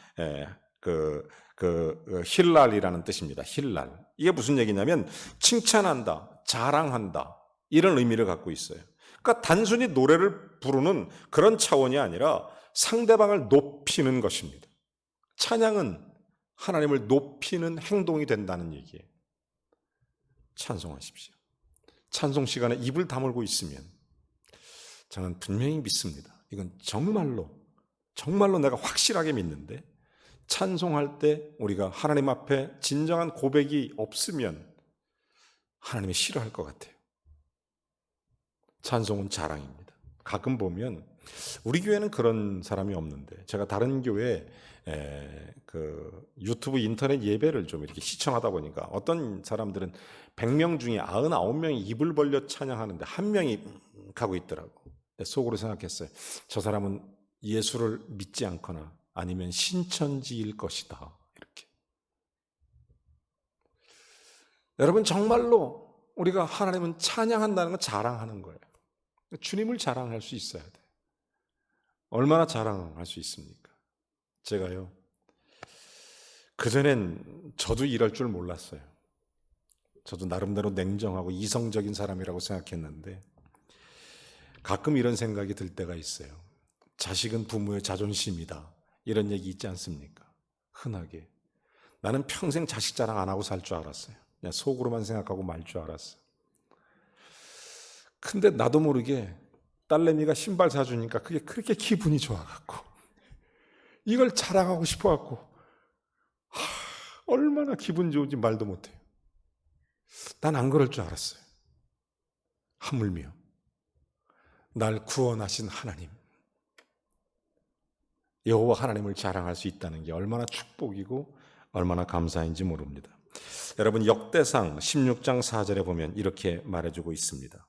힐랄이라는 뜻입니다. 힐랄. 이게 무슨 얘기냐면 칭찬한다, 자랑한다, 이런 의미를 갖고 있어요. 그러니까 단순히 노래를 부르는 그런 차원이 아니라 상대방을 높이는 것입니다. 찬양은 하나님을 높이는 행동이 된다는 얘기예요. 찬송하십시오. 찬송 시간에 입을 다물고 있으면 저는 분명히 믿습니다. 이건 정말로 내가 확실하게 믿는데, 찬송할 때 우리가 하나님 앞에 진정한 고백이 없으면 하나님이 싫어할 것 같아요. 찬송은 자랑입니다. 가끔 보면 우리 교회는 그런 사람이 없는데, 제가 다른 교회 유튜브 인터넷 예배를 좀 이렇게 시청하다 보니까 어떤 사람들은 100명 중에 99명이 입을 벌려 찬양하는데 한 명이 가고 있더라고. 속으로 생각했어요. 저 사람은 예수를 믿지 않거나 아니면 신천지일 것이다. 이렇게. 여러분, 정말로 우리가 하나님은 찬양한다는 건 자랑하는 거예요. 주님을 자랑할 수 있어야 돼. 얼마나 자랑할 수 있습니까? 제가요, 그전엔 저도 이럴 줄 몰랐어요. 저도 나름대로 냉정하고 이성적인 사람이라고 생각했는데 가끔 이런 생각이 들 때가 있어요. 자식은 부모의 자존심이다, 이런 얘기 있지 않습니까? 흔하게. 나는 평생 자식 자랑 안 하고 살 줄 알았어요. 그냥 속으로만 생각하고 말 줄 알았어요. 근데 나도 모르게 딸내미가 신발 사주니까 그게 그렇게 기분이 좋아갖고 이걸 자랑하고 싶어갖고 얼마나 기분 좋은지 말도 못해요. 난 안 그럴 줄 알았어요. 하물며 날 구원하신 하나님, 여호와 하나님을 자랑할 수 있다는 게 얼마나 축복이고 얼마나 감사인지 모릅니다. 여러분, 역대상 16장 4절에 보면 이렇게 말해주고 있습니다.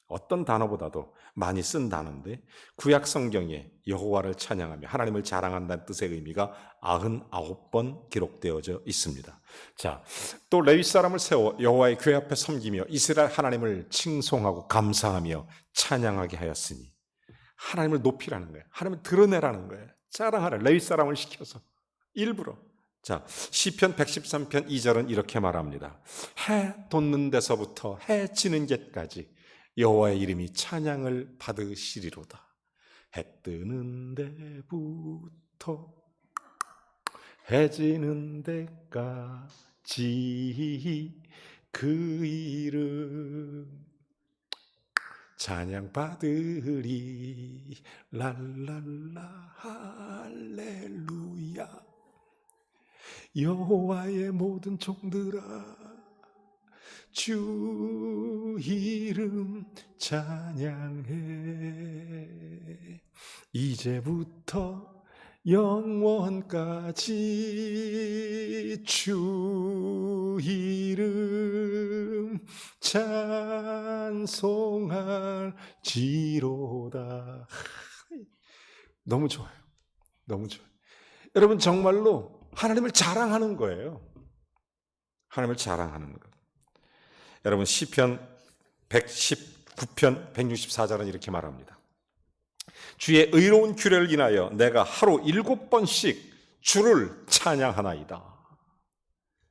어떤 단어보다도 많이 쓴 단어인데 구약 성경에 여호와를 찬양하며 하나님을 자랑한다는 뜻의 의미가 99번 기록되어져 있습니다. 자, 또 레위 사람을 세워 여호와의 궤 앞에 섬기며 이스라엘 하나님을 칭송하고 감사하며 찬양하게 하였으니, 하나님을 높이라는 거예요. 하나님을 드러내라는 거예요. 자랑하라. 레위 사람을 시켜서 일부러. 자, 시편 113편 2절은 이렇게 말합니다. 해 돋는 데서부터 해 지는 데까지 여호와의 이름이 찬양을 받으시리로다. 해 뜨는 데부터 해 지는 데까지 그 이름 찬양 받으리 랄랄라 할렐루야. 여호와의 모든 종들아 주 이름 찬양해. 이제부터 영원까지 주 이름 찬송할지로다. 너무 좋아요. 너무 좋아요. 여러분 정말로 하나님을 자랑하는 거예요. 하나님을 자랑하는 것. 여러분 시편 119편 164절은 이렇게 말합니다. 주의 의로운 규례를 인하여 내가 하루 7번씩 주를 찬양하나이다.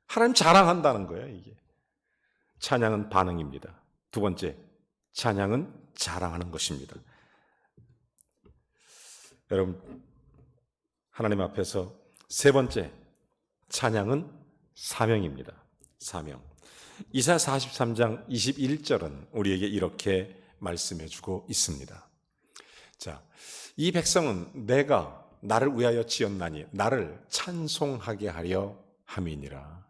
하나님 자랑한다는 거예요. 이게 찬양은 반응입니다. 두 번째, 찬양은 자랑하는 것입니다. 여러분 하나님 앞에서 세 번째, 찬양은 사명입니다. 사명. 이사야 43장 21절은 우리에게 이렇게 말씀해 주고 있습니다. 자, 이 백성은 내가 나를 위하여 지었나니 나를 찬송하게 하려 함이니라.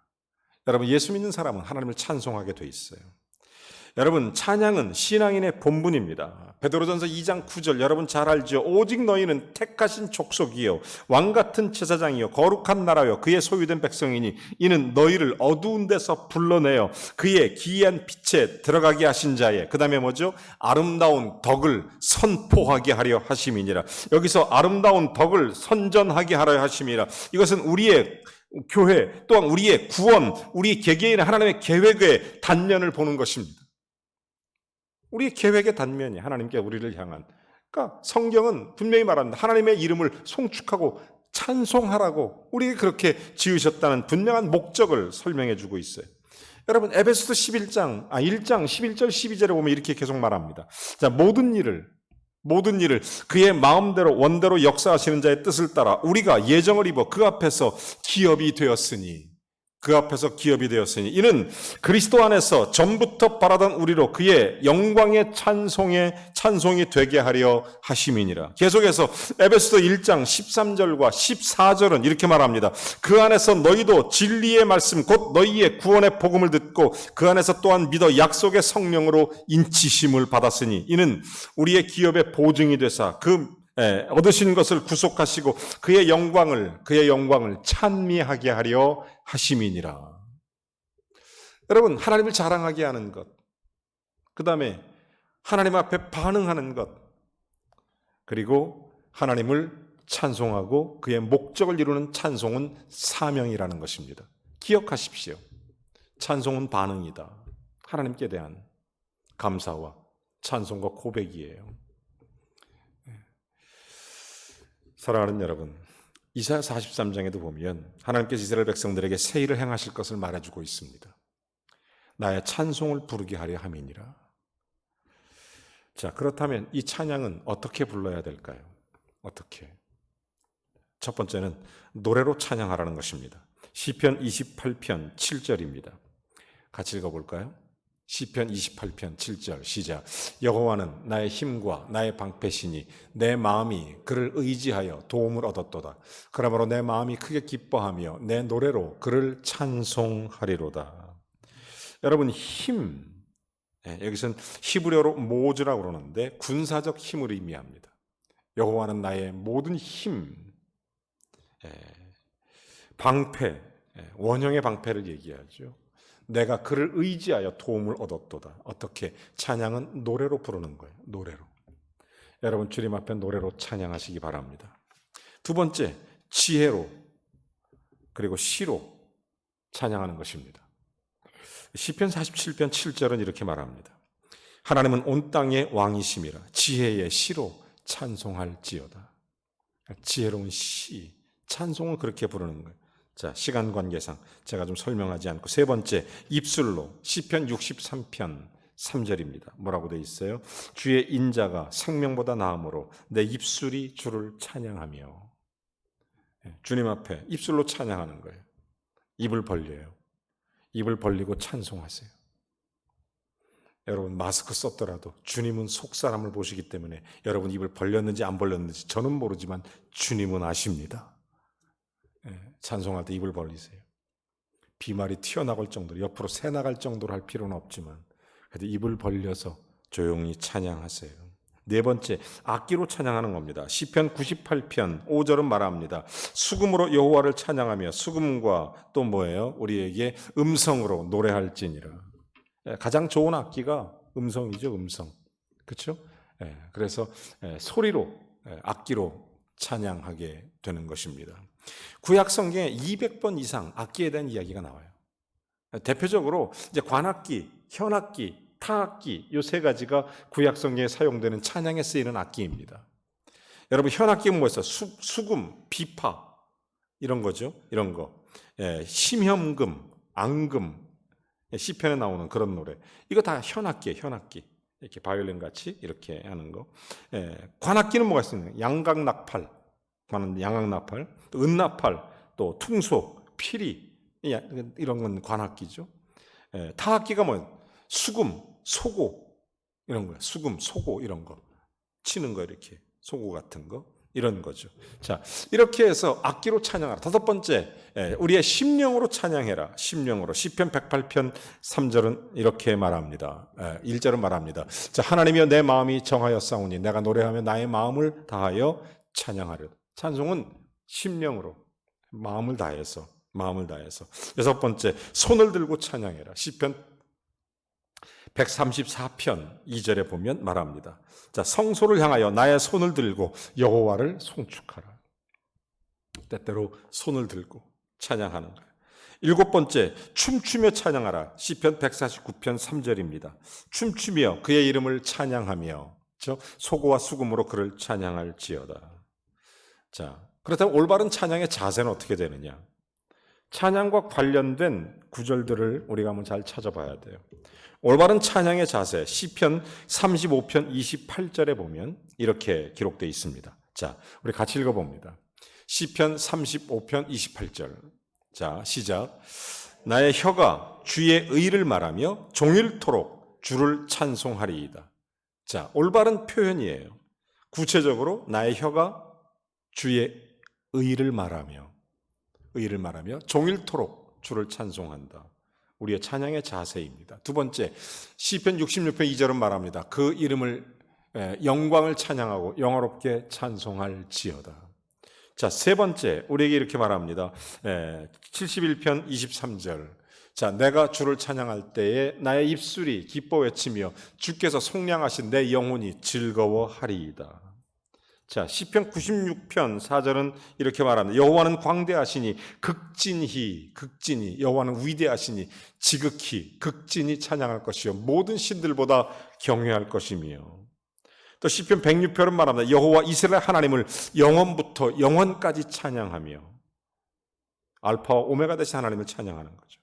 여러분 예수 믿는 사람은 하나님을 찬송하게 돼 있어요. 여러분 찬양은 신앙인의 본분입니다. 베드로전서 2장 9절 여러분 잘 알죠? 오직 너희는 택하신 족속이요 왕같은 제사장이요 거룩한 나라요 그의 소유된 백성이니 이는 너희를 어두운 데서 불러내어 그의 기이한 빛에 들어가게 하신 자의 그 다음에 뭐죠? 아름다운 덕을 선포하게 하려 하심이니라. 여기서 아름다운 덕을 선전하게 하려 하심이라. 이것은 우리의 교회 또한 우리의 구원, 우리 개개인의 하나님의 계획의 단면을 보는 것입니다. 우리의 계획의 단면이 하나님께 우리를 향한. 그러니까 성경은 분명히 말합니다. 하나님의 이름을 송축하고 찬송하라고 우리에게 그렇게 지으셨다는 분명한 목적을 설명해 주고 있어요. 여러분 에베소서 1장 11절 12절에 보면 이렇게 계속 말합니다. 자, 모든 일을 그의 마음대로 원대로 역사하시는 자의 뜻을 따라 우리가 예정을 입어 그 앞에서 기업이 되었으니 이는 그리스도 안에서 전부터 바라던 우리로 그의 영광의 찬송이 되게 하려 하심이니라. 계속해서 에베소서 1장 13절과 14절은 이렇게 말합니다. 그 안에서 너희도 진리의 말씀 곧 너희의 구원의 복음을 듣고 그 안에서 또한 믿어 약속의 성령으로 인치심을 받았으니 이는 우리의 기업의 보증이 되사 얻으신 것을 구속하시고 그의 영광을 찬미하게 하려 하심이니라. 여러분 하나님을 자랑하게 하는 것, 그 다음에 하나님 앞에 반응하는 것, 그리고 하나님을 찬송하고 그의 목적을 이루는 찬송은 사명이라는 것입니다. 기억하십시오. 찬송은 반응이다. 하나님께 대한 감사와 찬송과 고백이에요. 사랑하는 여러분, 이사야 43장에도 보면 하나님께서 이스라엘 백성들에게 새 일을 행하실 것을 말해주고 있습니다. 나의 찬송을 부르게 하려 함이니라. 자, 그렇다면 이 찬양은 어떻게 불러야 될까요? 어떻게? 첫 번째는 노래로 찬양하라는 것입니다. 시편 28편 7절입니다. 같이 읽어볼까요? 시편 28편 7절 시작. 여호와는 나의 힘과 나의 방패시니 내 마음이 그를 의지하여 도움을 얻었도다. 그러므로 내 마음이 크게 기뻐하며 내 노래로 그를 찬송하리로다. 여러분 힘, 여기서는 히브리어로 모즈라고 그러는데 군사적 힘을 의미합니다. 여호와는 나의 모든 힘, 방패, 원형의 방패를 얘기하죠. 내가 그를 의지하여 도움을 얻었도다. 어떻게? 찬양은 노래로 부르는 거예요. 노래로. 여러분 주님 앞에 노래로 찬양하시기 바랍니다. 두 번째, 지혜로 그리고 시로 찬양하는 것입니다. 시편 47편 7절은 이렇게 말합니다. 하나님은 온 땅의 왕이심이라 지혜의 시로 찬송할지어다. 지혜로운 시, 찬송을 그렇게 부르는 거예요. 자, 시간 관계상 제가 좀 설명하지 않고 세 번째, 입술로 시편 63편 3절입니다. 뭐라고 되어 있어요? 주의 인자가 생명보다 나음으로 내 입술이 주를 찬양하며. 주님 앞에 입술로 찬양하는 거예요. 입을 벌려요. 입을 벌리고 찬송하세요. 여러분 마스크 썼더라도 주님은 속 사람을 보시기 때문에 여러분 입을 벌렸는지 안 벌렸는지 저는 모르지만 주님은 아십니다. 찬송할 때 입을 벌리세요. 비말이 튀어나갈 정도로, 옆으로 새 나갈 정도로 할 필요는 없지만 그래도 입을 벌려서 조용히 찬양하세요. 네 번째, 악기로 찬양하는 겁니다. 시편 98편 5절은 말합니다. 수금으로 여호와를 찬양하며, 수금과 또 뭐예요? 우리에게 음성으로 노래할지니라. 가장 좋은 악기가 음성이죠. 음성. 그렇죠? 그래서 소리로, 악기로 찬양하게 되는 것입니다. 구약 성경에 200번 이상 악기에 대한 이야기가 나와요. 대표적으로 이제 관악기, 현악기, 타악기 이 세 가지가 구약 성경에 사용되는 찬양에 쓰이는 악기입니다. 여러분 현악기는 뭐였어요? 수금, 비파 이런 거죠. 이런 거. 심현금, 앙금, 시편에 나오는 그런 노래. 이거 다 현악기예요. 현악기. 이렇게 바이올린 같이 이렇게 하는 거. 관악기는 뭐가 있습니까? 양각나팔, 양악나팔, 또 은나팔, 또 퉁소, 피리 이런 건 관악기죠. 타악기가 뭐예요? 수금, 소고 이런 거예요. 수금, 소고 이런 거 치는 거 이렇게 소고 같은 거 이런 거죠. 자, 이렇게 해서 악기로 찬양하라. 다섯 번째, 우리의 심령으로 찬양해라. 심령으로. 시편 108편 3절은 이렇게 말합니다. 1절은 말합니다. 자, 하나님이여 내 마음이 정하였사오니 내가 노래하며 나의 마음을 다하여 찬양하려. 찬송은 심령으로 마음을 다해서. 여섯 번째, 손을 들고 찬양해라. 시편 134편 2절에 보면 말합니다. 자, 성소를 향하여 나의 손을 들고 여호와를 송축하라. 때때로 손을 들고 찬양하는 거예요. 일곱 번째, 춤추며 찬양하라. 시편 149편 3절입니다. 춤추며 그의 이름을 찬양하며 소고와 수금으로 그를 찬양할지어다. 자, 그렇다면 올바른 찬양의 자세는 어떻게 되느냐? 찬양과 관련된 구절들을 우리가 한번 잘 찾아봐야 돼요. 올바른 찬양의 자세, 시편 35편 28절에 보면 이렇게 기록되어 있습니다. 자, 우리 같이 읽어봅니다. 시편 35편 28절. 자, 시작. 나의 혀가 주의 의를 말하며 종일토록 주를 찬송하리이다. 자, 올바른 표현이에요. 구체적으로 나의 혀가 주의 의를 말하며 종일토록 주를 찬송한다. 우리의 찬양의 자세입니다. 두 번째, 시편 66편 2절은 말합니다. 그 이름을 영광을 찬양하고 영화롭게 찬송할지어다. 자, 세 번째, 우리에게 이렇게 말합니다. 71편 23절. 자, 내가 주를 찬양할 때에 나의 입술이 기뻐 외치며 주께서 속량하신 내 영혼이 즐거워하리이다. 자, 시편 96편 4절은 이렇게 말합니다. 여호와는 광대하시니 극진히 여호와는 위대하시니 지극히 극진히 찬양할 것이요 모든 신들보다 경외할 것이며. 또 시편 106편은 말합니다. 여호와 이스라엘 하나님을 영원부터 영원까지 찬양하며 알파와 오메가 되신 하나님을 찬양하는 거죠.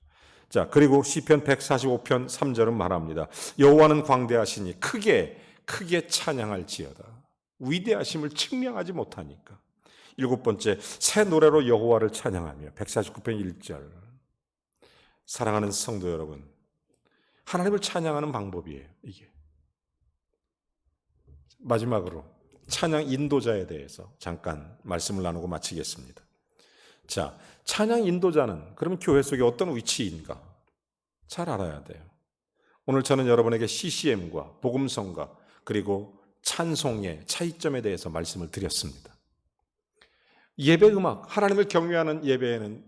자, 그리고 시편 145편 3절은 말합니다. 여호와는 광대하시니 크게 찬양할지어다. 위대하심을 측량하지 못하니까. 일곱 번째, 새 노래로 여호와를 찬양하며 149편 1절. 사랑하는 성도 여러분, 하나님을 찬양하는 방법이에요, 이게. 마지막으로 찬양 인도자에 대해서 잠깐 말씀을 나누고 마치겠습니다. 자, 찬양 인도자는 그럼 교회 속에 어떤 위치인가? 잘 알아야 돼요. 오늘 저는 여러분에게 CCM과 복음성가 그리고 찬송의 차이점에 대해서 말씀을 드렸습니다. 예배 음악, 하나님을 경외하는 예배에는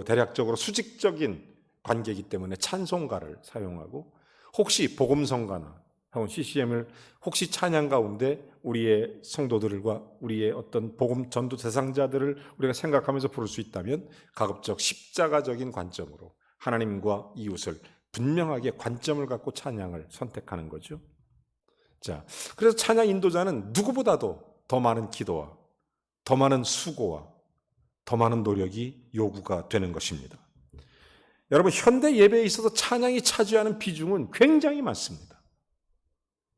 대략적으로 수직적인 관계이기 때문에 찬송가를 사용하고, 혹시 복음성가나 혹은 CCM을 혹시 찬양 가운데 우리의 성도들과 우리의 어떤 복음 전도 대상자들을 우리가 생각하면서 부를 수 있다면 가급적 십자가적인 관점으로 하나님과 이웃을 분명하게 관점을 갖고 찬양을 선택하는 거죠. 자, 그래서 찬양 인도자는 누구보다도 더 많은 기도와 더 많은 수고와 더 많은 노력이 요구가 되는 것입니다. 여러분, 현대 예배에 있어서 찬양이 차지하는 비중은 굉장히 많습니다.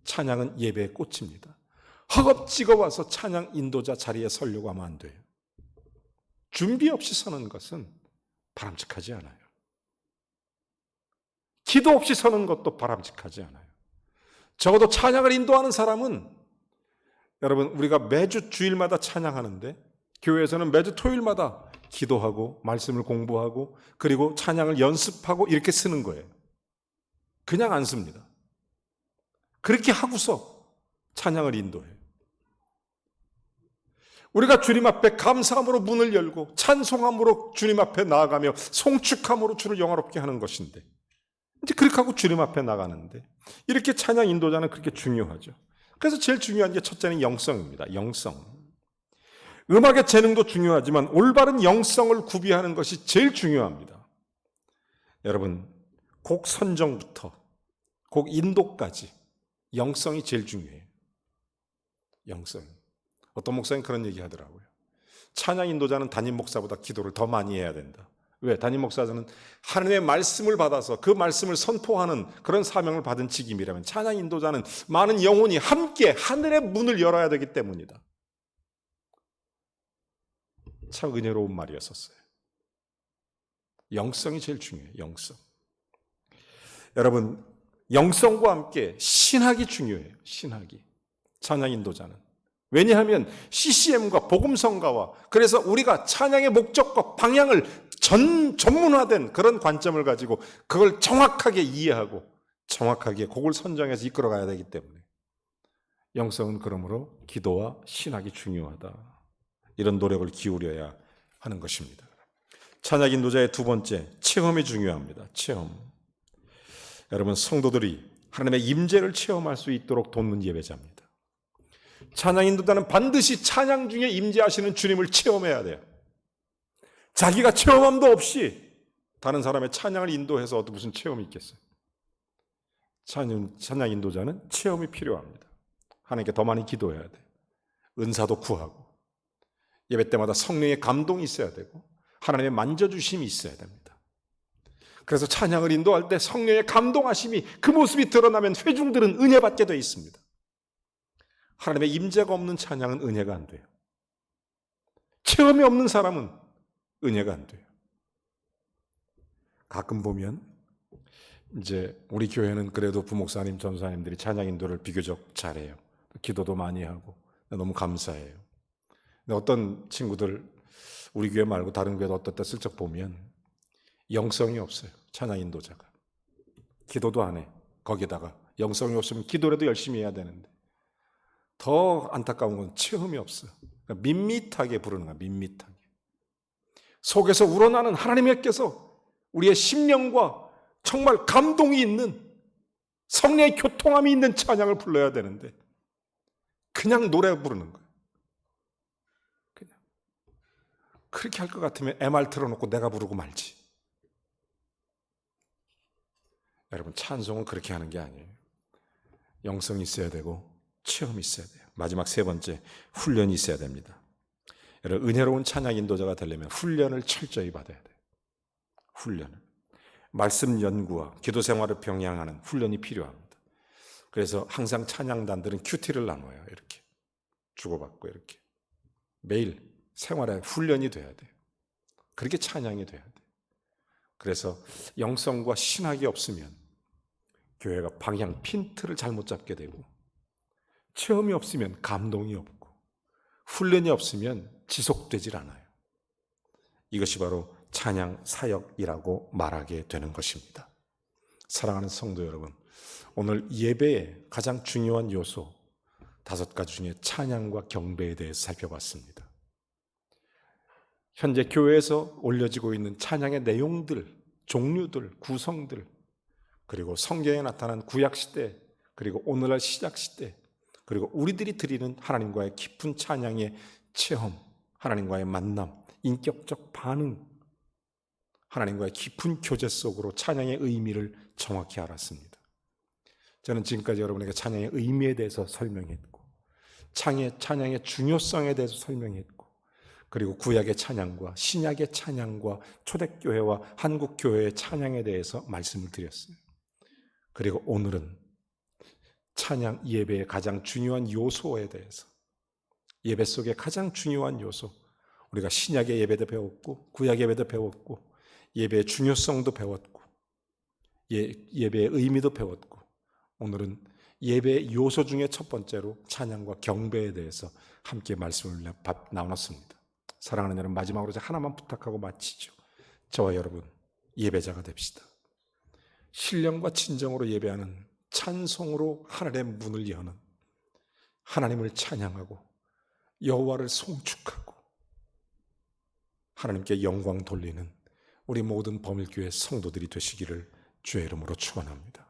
찬양은 예배의 꽃입니다. 허겁지겁 와서 찬양 인도자 자리에 서려고 하면 안 돼요. 준비 없이 서는 것은 바람직하지 않아요. 기도 없이 서는 것도 바람직하지 않아요. 적어도 찬양을 인도하는 사람은, 여러분, 우리가 매주 주일마다 찬양하는데 교회에서는 매주 토요일마다 기도하고 말씀을 공부하고 그리고 찬양을 연습하고 이렇게 쓰는 거예요. 그냥 안 씁니다. 그렇게 하고서 찬양을 인도해요. 우리가 주님 앞에 감사함으로 문을 열고 찬송함으로 주님 앞에 나아가며 송축함으로 주를 영화롭게 하는 것인데, 이제 그렇게 하고 주님 앞에 나가는데, 이렇게 찬양 인도자는 그렇게 중요하죠. 그래서 제일 중요한 게 첫째는 영성입니다. 영성. 음악의 재능도 중요하지만 올바른 영성을 구비하는 것이 제일 중요합니다. 여러분, 곡 선정부터 곡 인도까지 영성이 제일 중요해요. 영성. 어떤 목사님 그런 얘기 하더라고요. 찬양 인도자는 담임 목사보다 기도를 더 많이 해야 된다. 왜? 담임 목사는 하나님의 말씀을 받아서 그 말씀을 선포하는 그런 사명을 받은 직임이라면, 찬양 인도자는 많은 영혼이 함께 하늘의 문을 열어야 되기 때문이다. 참 은혜로운 말이었었어요. 영성이 제일 중요해요. 영성. 여러분, 영성과 함께 신학이 중요해요. 신학이. 찬양 인도자는. 왜냐하면 CCM과 복음성가와, 그래서 우리가 찬양의 목적과 방향을 전문화된 그런 관점을 가지고 그걸 정확하게 이해하고 정확하게 곡을 선정해서 이끌어가야 되기 때문에 영성은 그러므로 기도와 신학이 중요하다. 이런 노력을 기울여야 하는 것입니다. 찬양 인도자의 두 번째, 체험이 중요합니다. 체험. 여러분, 성도들이 하나님의 임재를 체험할 수 있도록 돕는 예배자입니다. 찬양 인도자는 반드시 찬양 중에 임재하시는 주님을 체험해야 돼요. 자기가 체험함도 없이 다른 사람의 찬양을 인도해서 무슨 체험이 있겠어요? 찬양 인도자는 체험이 필요합니다. 하나님께 더 많이 기도해야 돼요. 은사도 구하고 예배 때마다 성령의 감동이 있어야 되고 하나님의 만져주심이 있어야 됩니다. 그래서 찬양을 인도할 때 성령의 감동하심이, 그 모습이 드러나면 회중들은 은혜 받게 되어 있습니다. 하나님의 임재가 없는 찬양은 은혜가 안 돼요. 체험이 없는 사람은 은혜가 안 돼요. 가끔 보면 이제 우리 교회는 그래도 부목사님, 전사님들이 찬양 인도를 비교적 잘해요. 기도도 많이 하고 너무 감사해요. 근데 어떤 친구들, 우리 교회 말고 다른 교회도 어떨 때 슬쩍 보면 영성이 없어요. 찬양 인도자가. 기도도 안 해. 거기다가 영성이 없으면 기도라도 열심히 해야 되는데, 더 안타까운 건 체험이 없어요. 그러니까 밋밋하게 부르는 거야. 밋밋하게. 속에서 우러나는 하나님께서 우리의 심령과 정말 감동이 있는, 성령의 교통함이 있는 찬양을 불러야 되는데 그냥 노래 부르는 거예요. 그냥. 그렇게 할 것 같으면 MR 틀어놓고 내가 부르고 말지. 여러분, 찬송은 그렇게 하는 게 아니에요. 영성이 있어야 되고 체험이 있어야 돼요. 마지막 세 번째, 훈련이 있어야 됩니다. 여러분, 은혜로운 찬양 인도자가 되려면 훈련을 철저히 받아야 돼요. 훈련을. 말씀 연구와 기도 생활을 병행하는 훈련이 필요합니다. 그래서 항상 찬양단들은 큐티를 나눠요. 이렇게 주고받고 이렇게 매일 생활에 훈련이 돼야 돼요. 그렇게 찬양이 돼야 돼요. 그래서 영성과 신학이 없으면 교회가 방향 핀트를 잘못 잡게 되고, 체험이 없으면 감동이 없고, 훈련이 없으면 지속되질 않아요. 이것이 바로 찬양 사역이라고 말하게 되는 것입니다. 사랑하는 성도 여러분, 오늘 예배의 가장 중요한 요소 5가지 중에 찬양과 경배에 대해서 살펴봤습니다. 현재 교회에서 올려지고 있는 찬양의 내용들, 종류들, 구성들, 그리고 성경에 나타난 구약시대, 그리고 오늘날 시작시대, 그리고 우리들이 드리는 하나님과의 깊은 찬양의 체험, 하나님과의 만남, 인격적 반응, 하나님과의 깊은 교제 속으로 찬양의 의미를 정확히 알았습니다. 저는 지금까지 여러분에게 찬양의 의미에 대해서 설명했고, 찬양의 중요성에 대해서 설명했고, 그리고 구약의 찬양과 신약의 찬양과 초대교회와 한국교회의 찬양에 대해서 말씀을 드렸어요. 그리고 오늘은 찬양 예배의 가장 중요한 요소에 대해서, 예배 속의 가장 중요한 요소, 우리가 신약의 예배도 배웠고 구약의 예배도 배웠고 예배의 중요성도 배웠고 예배의 의미도 배웠고, 오늘은 예배의 요소 중에 첫 번째로 찬양과 경배에 대해서 함께 말씀을 나눴습니다. 사랑하는 여러분, 마지막으로 제가 하나만 부탁하고 마치죠. 저와 여러분 예배자가 됩시다. 신령과 진정으로 예배하는, 찬송으로 하늘의 문을 여는, 하나님을 찬양하고 여호와를 송축하고 하나님께 영광 돌리는 우리 모든 범일교회 성도들이 되시기를 주의 이름으로 축원합니다.